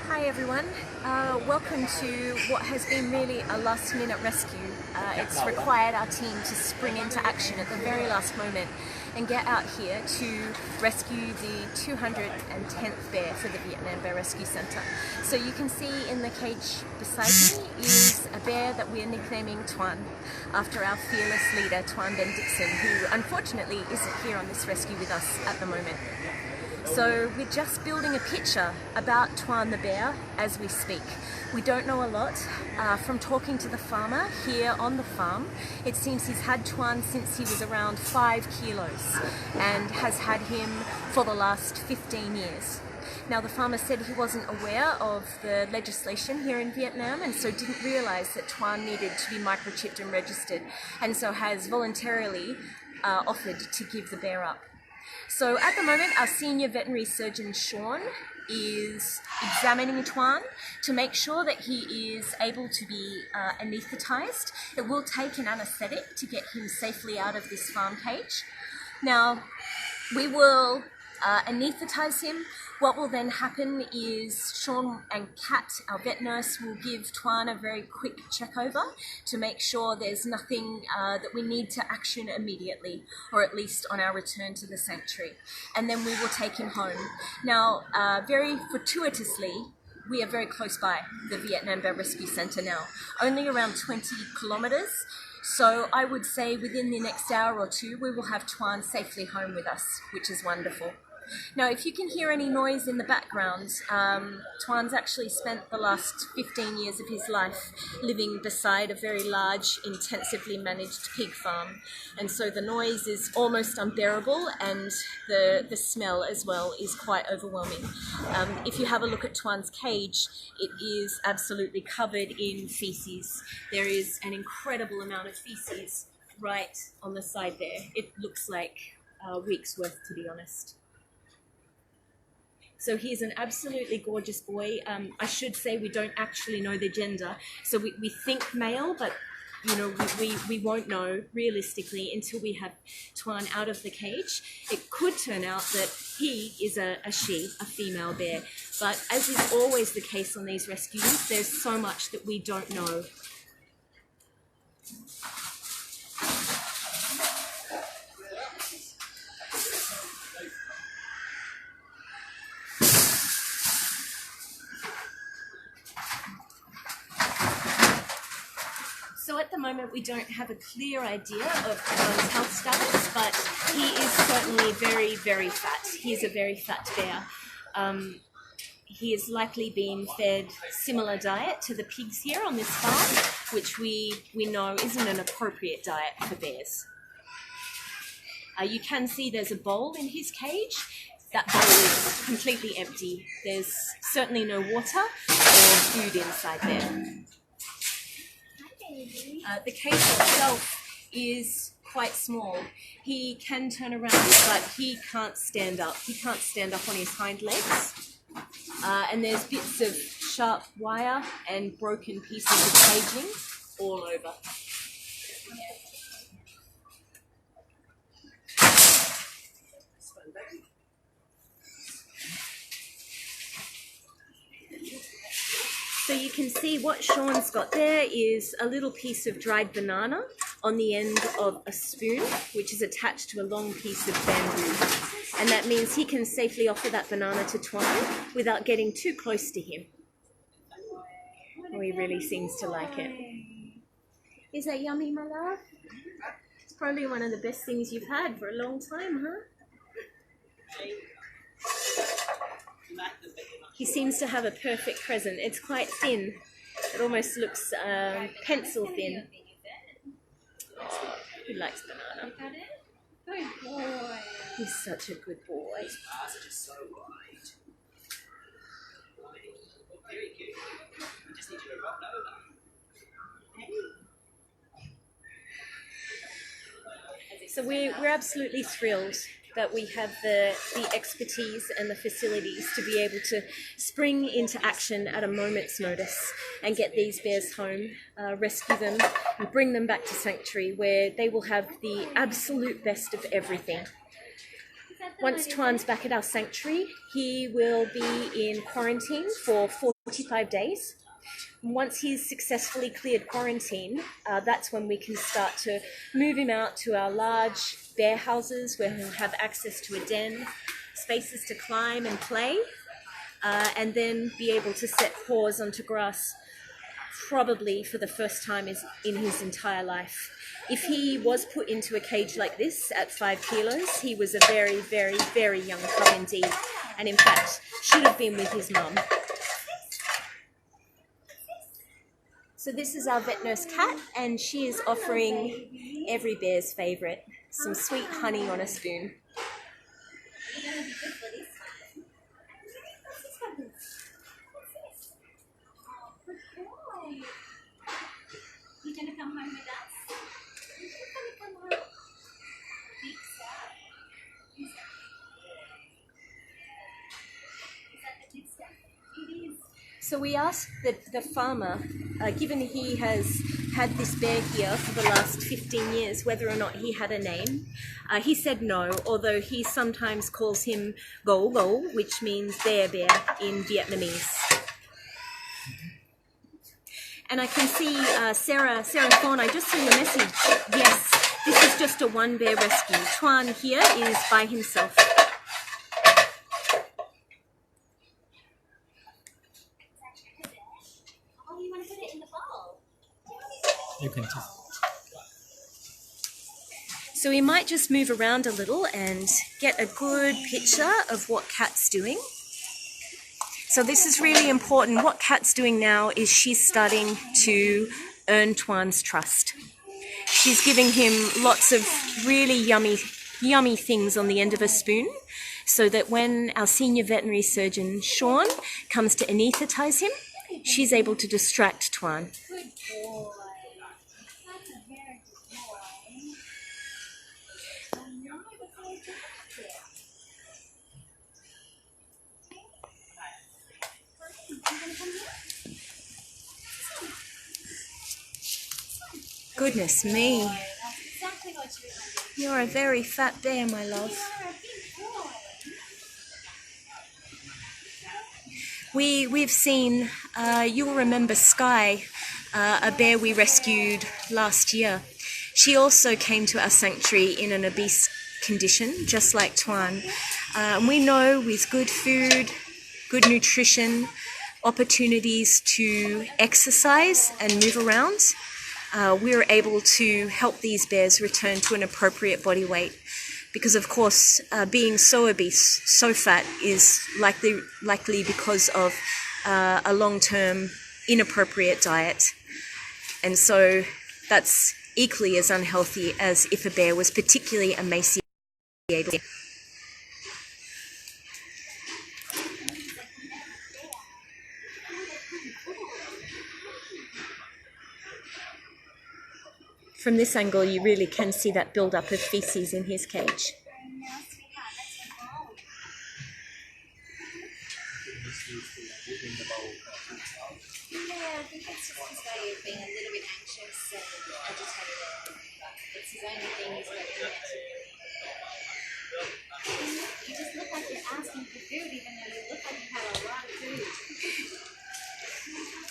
Hi everyone, welcome to what has been really a last minute rescue. It's required our team to spring into action at the very last moment and get out here to rescue the 210th bear for the Vietnam Bear Rescue Centre. So you can see in the cage beside me is a bear that we're nicknaming Tuan, after our fearless leader Tuan Dixon, who unfortunately isn't here on this rescue with us at the moment. So we're just building a picture about Tuan the bear as we speak. We don't know a lot. From talking to the farmer here on the farm, it seems he's had Tuan since he was around 5 kilos and has had him for the last 15 years. Now the farmer said he wasn't aware of the legislation here in Vietnam and so didn't realise that Tuan needed to be microchipped and registered, and so has voluntarily offered to give the bear up. So at the moment, our senior veterinary surgeon, Sean, is examining Tuan to make sure that he is able to be anaesthetised. It will take an anaesthetic to get him safely out of this farm cage. Now, we will anaesthetise him. What will then happen is Sean and Kat, our vet nurse, will give Tuan a very quick check over to make sure there's nothing that we need to action immediately, or at least on our return to the sanctuary. And then we will take him home. Now, very fortuitously, we are very close by the Vietnam Bear Rescue Centre now, only around 20 kilometres. So I would say within the next hour or two, we will have Tuan safely home with us, which is wonderful. Now, if you can hear any noise in the background, Tuan's actually spent the last 15 years of his life living beside a very large, intensively managed pig farm. And so the noise is almost unbearable, and the smell as well is quite overwhelming. If you have a look at Tuan's cage, it is absolutely covered in feces. There is an incredible amount of feces right on the side there. It looks like a week's worth, to be honest. So he's an absolutely gorgeous boy. I should say we don't actually know the gender. So we think male, but you know, we won't know realistically until we have Tuan out of the cage. It could turn out that he is a she, a female bear. But as is always the case on these rescues, there's so much that we don't know. So at the moment we don't have a clear idea of Tuan's health status, but he is certainly very, very fat. He is a very fat bear. He has likely been fed similar diet to the pigs here on this farm, which we know isn't an appropriate diet for bears. You can see there's a bowl in his cage. That bowl is completely empty. There's certainly no water or food inside there. The cage itself is quite small. He can turn around, but he can't stand up. He can't stand up on his hind legs. And there's bits of sharp wire and broken pieces of caging all over. So you can see what Sean's got there is a little piece of dried banana on the end of a spoon, which is attached to a long piece of bamboo. And that means he can safely offer that banana to Tuan without getting too close to him. Oh, he really seems to like it. Is that yummy, my love? It's probably one of the best things you've had for a long time, huh? He seems to have a perfect present. It's quite thin. It almost looks pencil thin. He likes banana. Good boy. He's such a good boy. So we're absolutely thrilled that we have the expertise and the facilities to be able to spring into action at a moment's notice and get these bears home, rescue them and bring them back to sanctuary where they will have the absolute best of everything. Once Tuan's back at our sanctuary, he will be in quarantine for 14 45 days. Once he's successfully cleared quarantine, that's when we can start to move him out to our large bear houses where he'll have access to a den, spaces to climb and play, and then be able to set paws onto grass probably for the first time in his entire life. If he was put into a cage like this at 5 kilos, he was a very, very, very young cub indeed, and in fact should have been with his mum. So this is our vet nurse Cat, and she is offering every bear's favourite, some sweet honey on a spoon. You gonna come home with us? So we asked the farmer, given he has had this bear here for the last 15 years, whether or not he had a name. He said no, although he sometimes calls him go go, which means bear in Vietnamese. And I can see Sarah Thorne, I just saw your message. Yes, this is just a one bear rescue. Tuan here is by himself. Oh, you want to put it in the bowl? You can just. So we might just move around a little and get a good picture of what Cat's doing. So this is really important. What Cat's doing now is she's starting to earn Tuan's trust. She's giving him lots of really yummy things on the end of a spoon, so that when our senior veterinary surgeon, Sean, comes to anaesthetize him, she's able to distract Tuan. Good boy. That's a very good boy. I know, that's all I do. Goodness me, That's exactly what you were doing. you're a very fat bear, my love. You're a big boy. We've seen, you'll remember Sky, a bear we rescued last year. She also came to our sanctuary in an obese condition, just like Tuan. We know with good food, good nutrition, opportunities to exercise and move around, we're able to help these bears return to an appropriate body weight. Because of course, being so obese, so fat is likely because of a long-term inappropriate diet. And so that's equally as unhealthy as if a bear was particularly emaciated. From this angle, you really can see that build-up of feces in his cage. Yeah, I think it's just his way of being a little bit anxious and agitated. It's his only thing he's got in there to You just look like you're asking for food, even though you look like you have a lot of food.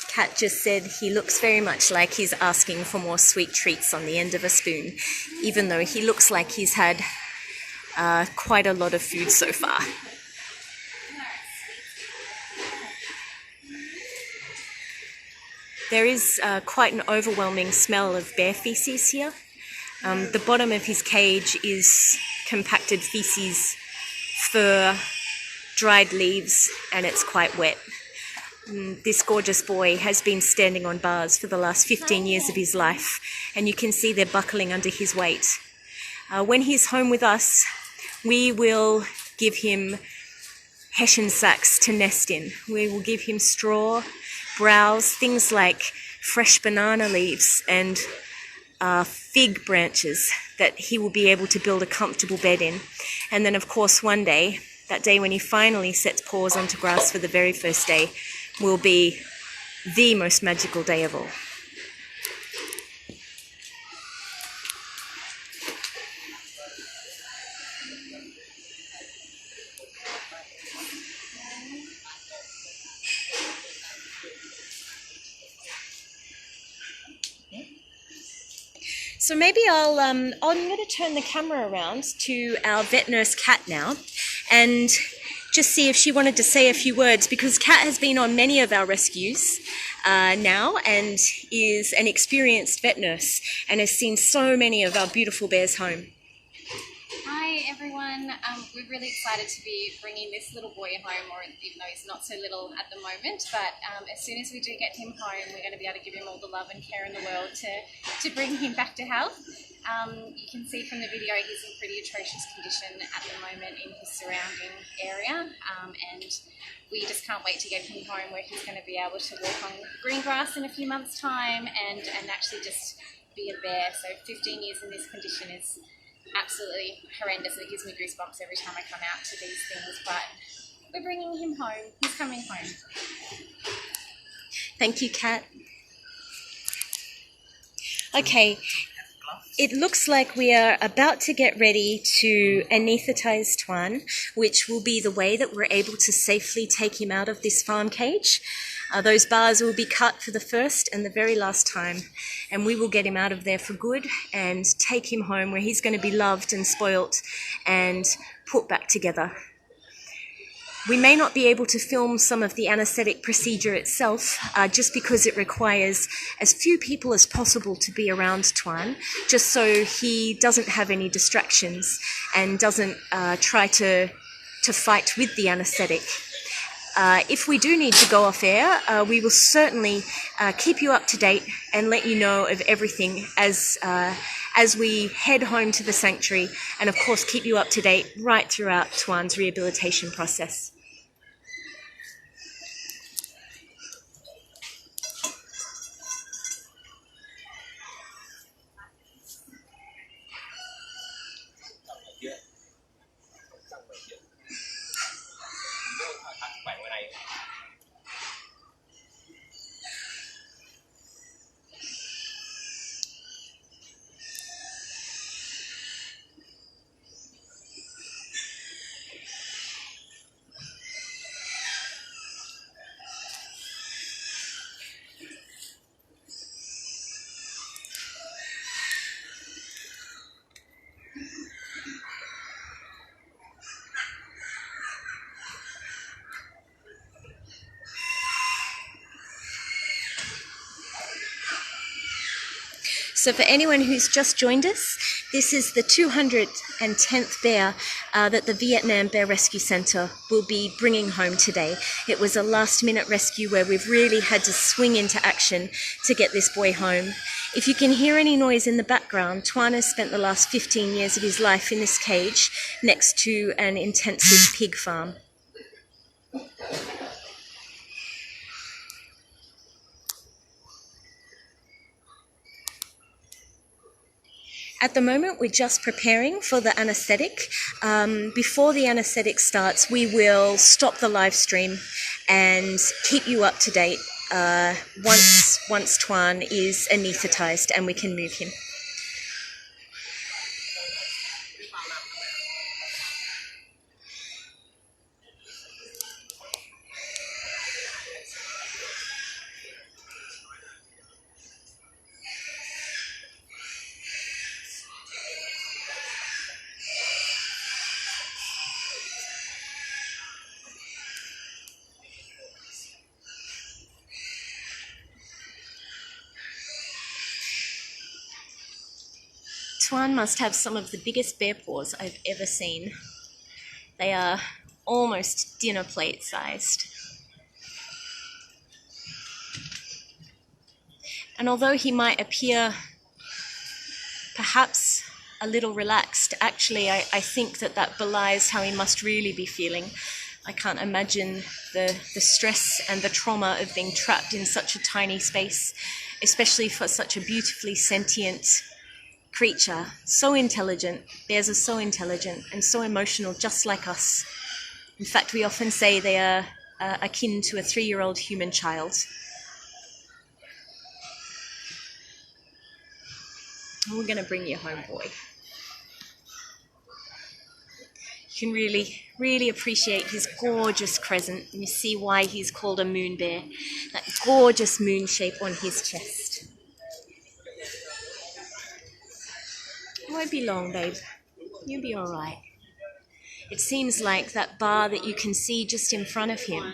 Kat just said he looks very much like he's asking for more sweet treats on the end of a spoon, even though he looks like he's had quite a lot of food so far. There is quite an overwhelming smell of bear feces here. The bottom of his cage is compacted feces, fur, dried leaves, and it's quite wet. This gorgeous boy has been standing on bars for the last 15 years of his life, and you can see they're buckling under his weight. When he's home with us, we will give him hessian sacks to nest in. We will give him straw, browse, things like fresh banana leaves and fig branches that he will be able to build a comfortable bed in. And then, of course, one day, that day when he finally sets paws onto grass for the very first day, will be the most magical day of all. So maybe I'm going to turn the camera around to our vet nurse Kat now and just see if she wanted to say a few words, because Kat has been on many of our rescues now and is an experienced vet nurse and has seen so many of our beautiful bears home. Hi everyone, we're really excited to be bringing this little boy home, or even though he's not so little at the moment, but as soon as we do get him home, we're going to be able to give him all the love and care in the world to bring him back to health. You can see from the video he's in pretty atrocious condition at the moment in his surrounding area, and we just can't wait to get him home where he's going to be able to walk on green grass in a few months' time and actually just be a bear. So 15 years in this condition is absolutely horrendous. It gives me goosebumps every time I come out to these things, but we're bringing him home. He's coming home. Thank you, Kat. Okay, it looks like we are about to get ready to anaesthetize Tuan, which will be the way that we're able to safely take him out of this farm cage. Those bars will be cut for the first and the very last time, and we will get him out of there for good and take him home where he's going to be loved and spoilt and put back together. We may not be able to film some of the anaesthetic procedure itself, just because it requires as few people as possible to be around Tuan, just so he doesn't have any distractions and doesn't try to fight with the anaesthetic. If we do need to go off air, we will certainly keep you up to date and let you know of everything as we head home to the sanctuary, and of course keep you up to date right throughout Tuan's rehabilitation process. So for anyone who's just joined us, this is the 210th bear that the Vietnam Bear Rescue Centre will be bringing home today. It was a last-minute rescue where we've really had to swing into action to get this boy home. If you can hear any noise in the background, Tuan has spent the last 15 years of his life in this cage next to an intensive pig farm. At the moment, we're just preparing for the anaesthetic. Before the anaesthetic starts, we will stop the live stream and keep you up to date once Tuan is anaesthetized and we can move him. Tuan must have some of the biggest bear paws I've ever seen. They are almost dinner plate sized. And although he might appear perhaps a little relaxed, actually I think that belies how he must really be feeling. I can't imagine the stress and the trauma of being trapped in such a tiny space, especially for such a beautifully sentient creature. So intelligent. Bears are so intelligent and so emotional, just like us. In fact, we often say they are akin to a 3-year-old human child. We're going to bring you home, boy. You can really appreciate his gorgeous crescent, and you see why he's called a moon bear. That gorgeous moon shape on his chest. won't be long, babe. You'll be all right. It seems like that bar that you can see just in front of him,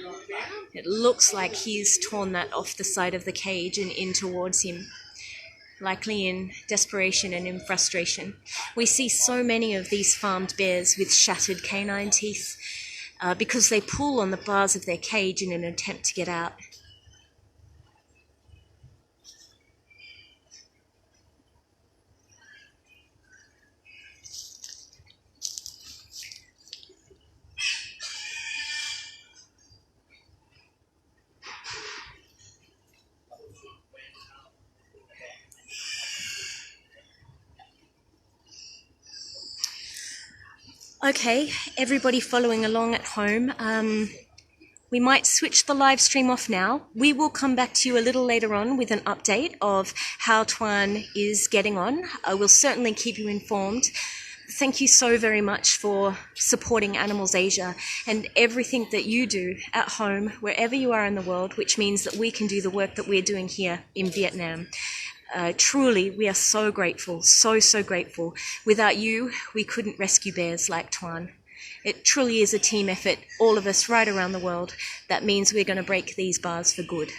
it looks like he's torn that off the side of the cage and in towards him, likely in desperation and in frustration. We see so many of these farmed bears with shattered canine teeth because they pull on the bars of their cage in an attempt to get out. Okay, everybody following along at home, we might switch the live stream off now. We will come back to you a little later on with an update of how Tuan is getting on. I will certainly keep you informed. Thank you so very much for supporting Animals Asia and everything that you do at home, wherever you are in the world, which means that we can do the work that we're doing here in Vietnam. Truly, we are so grateful, so grateful. Without you, we couldn't rescue bears like Tuan. It truly is a team effort, all of us right around the world. That means we're going to break these bars for good.